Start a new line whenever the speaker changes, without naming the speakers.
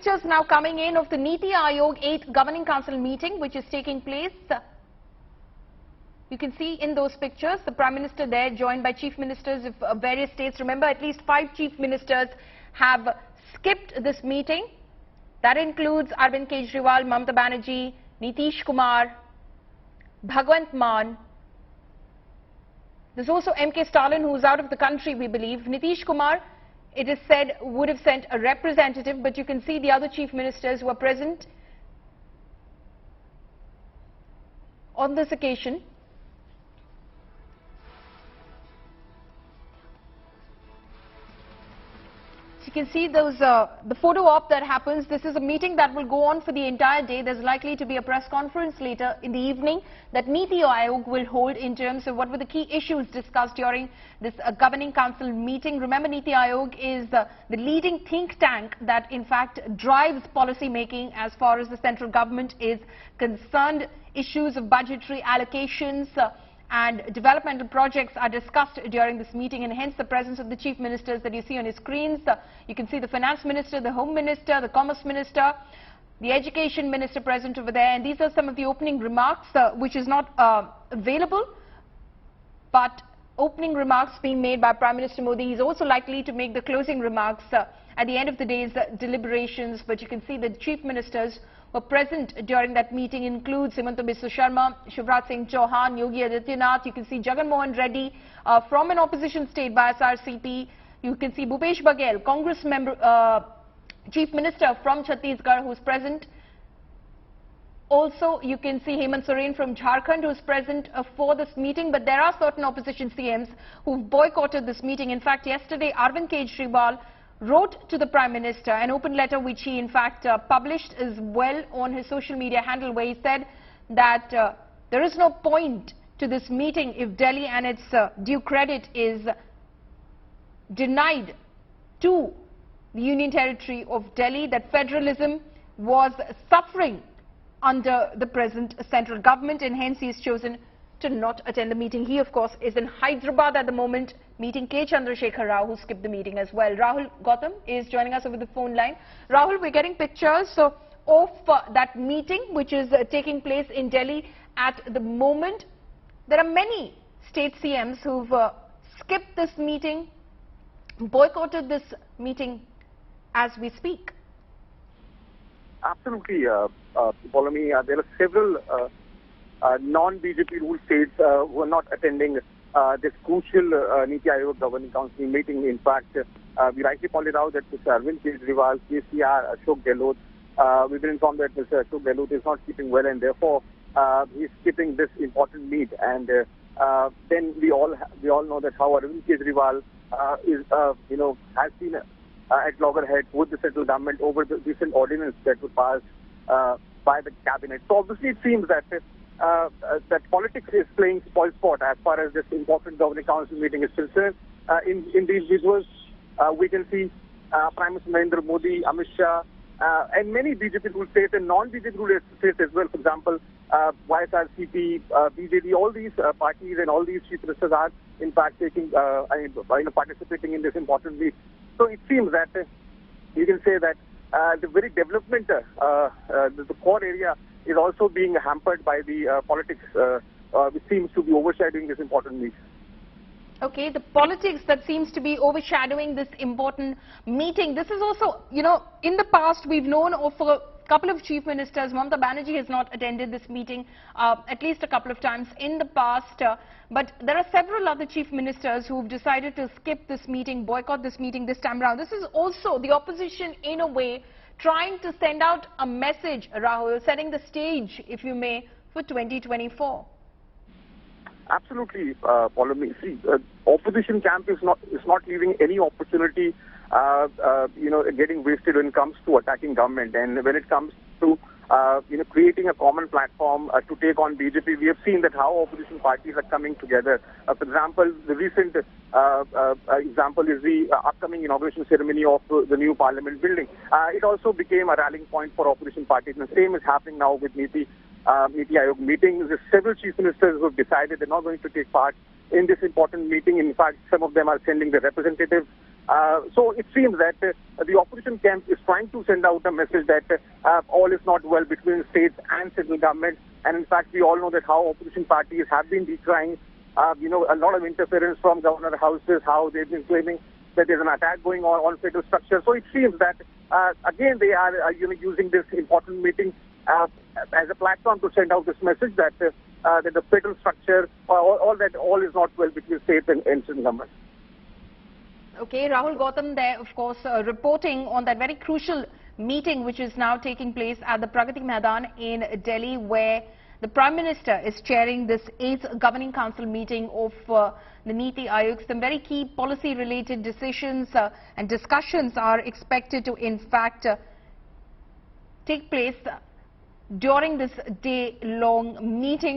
pictures now coming in of the Niti Aayog 8th Governing Council meeting, which is taking place. You can see in those pictures the Prime Minister there, joined by Chief Ministers of various states. Remember, at least 5 Chief Ministers have skipped this meeting. That includes Arvind Kejriwal, Mamata Banerjee, Nitish Kumar, Bhagwant Mann. There's also M.K. Stalin, who's out of the country, we believe. Nitish Kumar, it is said, would have sent a representative, but you can see the other Chief Ministers who are present on this occasion. You can see those, the photo op that happens. This is a meeting that will go on for the entire day. There's likely to be a press conference later in the evening that Niti Aayog will hold in terms of what were the key issues discussed during this Governing Council meeting. Remember, Niti Aayog is the leading think tank that in fact drives policy making as far as the central government is concerned. Issues of budgetary allocations and developmental projects are discussed during this meeting, and hence the presence of the Chief Ministers that you see on your screens. You can see the Finance Minister, the Home Minister, the Commerce Minister, the Education Minister present over there, and these are some of the opening remarks, which is not available, but opening remarks being made by Prime Minister Modi. He's also likely to make the closing remarks at the end of the day's deliberations, but you can see the Chief Ministers were present during that meeting includes Himanta Biswa Sharma, Shivraj Singh Chauhan, Yogi Adityanath. You can see Jagan Mohan Reddy from an opposition state by SRCP. You can see Bhupesh Baghel, Congress member, Chief Minister from Chhattisgarh, who's present. Also, you can see Hemant Soren from Jharkhand, who's present for this meeting. But there are certain opposition CMs who've boycotted this meeting. In fact, yesterday, Arvind Kejriwal wrote to the Prime Minister an open letter which he in fact published as well on his social media handle, where he said that there is no point to this meeting if Delhi and its due credit is denied to the Union Territory of Delhi, that federalism was suffering under the present central government, and hence he has chosen to not attend the meeting. He, of course, is in Hyderabad at the moment, meeting K. Chandrasekhar Rao, who skipped the meeting as well. Rahul Gautam is joining us over the phone line. Rahul, we're getting pictures of that meeting, which is taking place in Delhi at the moment. There are many state CMs who've skipped this meeting, boycotted this meeting as we speak.
Absolutely, Polami. There are several non-BJP ruled states who are not attending this crucial Niti Aayog Governing Council meeting. In fact, we rightly pointed out that Mr. Arvind Kejriwal, KCR, Ashok Gehlot, we've been informed that Mr. Ashok Gehlot is not keeping well, and therefore he's skipping this important meet. And then we all know that how Arvind Kejriwal has been at loggerheads with the central government over the recent ordinance that was passed by the cabinet. So obviously it seems that that politics is playing spoilsport as far as this important Governing Council meeting is concerned. In these visuals, we can see Prime Minister Narendra Modi, Amit Shah, and many BJP ruled states and non-BJP ruled states as well. For example, YSRCP, BJD, all these parties and all these chief ministers are in fact taking, participating in this important meet. So it seems that you can say that the very development, the core area, is also being hampered by the politics, which seems to be overshadowing this important meet.
Okay, the politics that seems to be overshadowing this important meeting. This is also, in the past we've known of a couple of chief ministers. Mamata Banerjee has not attended this meeting at least a couple of times in the past. But there are several other chief ministers who've decided to skip this meeting, boycott this meeting this time around. This is also the opposition, in a way, trying to send out a message, Rahul, setting the stage, if you may, for 2024.
Absolutely, Polami. See, opposition camp is not leaving any opportunity, getting wasted when it comes to attacking government, and when it comes to creating a common platform to take on BJP. We have seen that how opposition parties are coming together. For example, the recent example is the upcoming inauguration ceremony of the new parliament building. It also became a rallying point for opposition parties. And the same is happening now with Niti Aayog meeting. There's several chief ministers who have decided they're not going to take part in this important meeting. In fact, some of them are sending their representatives So it seems that the opposition camp is trying to send out a message that all is not well between states and central government. And in fact, we all know that how opposition parties have been decrying, a lot of interference from governor houses, how they've been claiming that there's an attack going on federal structure. So it seems that, again, they are using this important meeting as a platform to send out this message that that the federal structure, all is not well between states and central government.
Okay, Rahul Gautam there, of course, reporting on that very crucial meeting which is now taking place at the Pragati Maidan in Delhi, where the Prime Minister is chairing this 8th Governing Council meeting of the Niti Aayog. Some very key policy-related decisions and discussions are expected to, in fact, take place during this day-long meeting.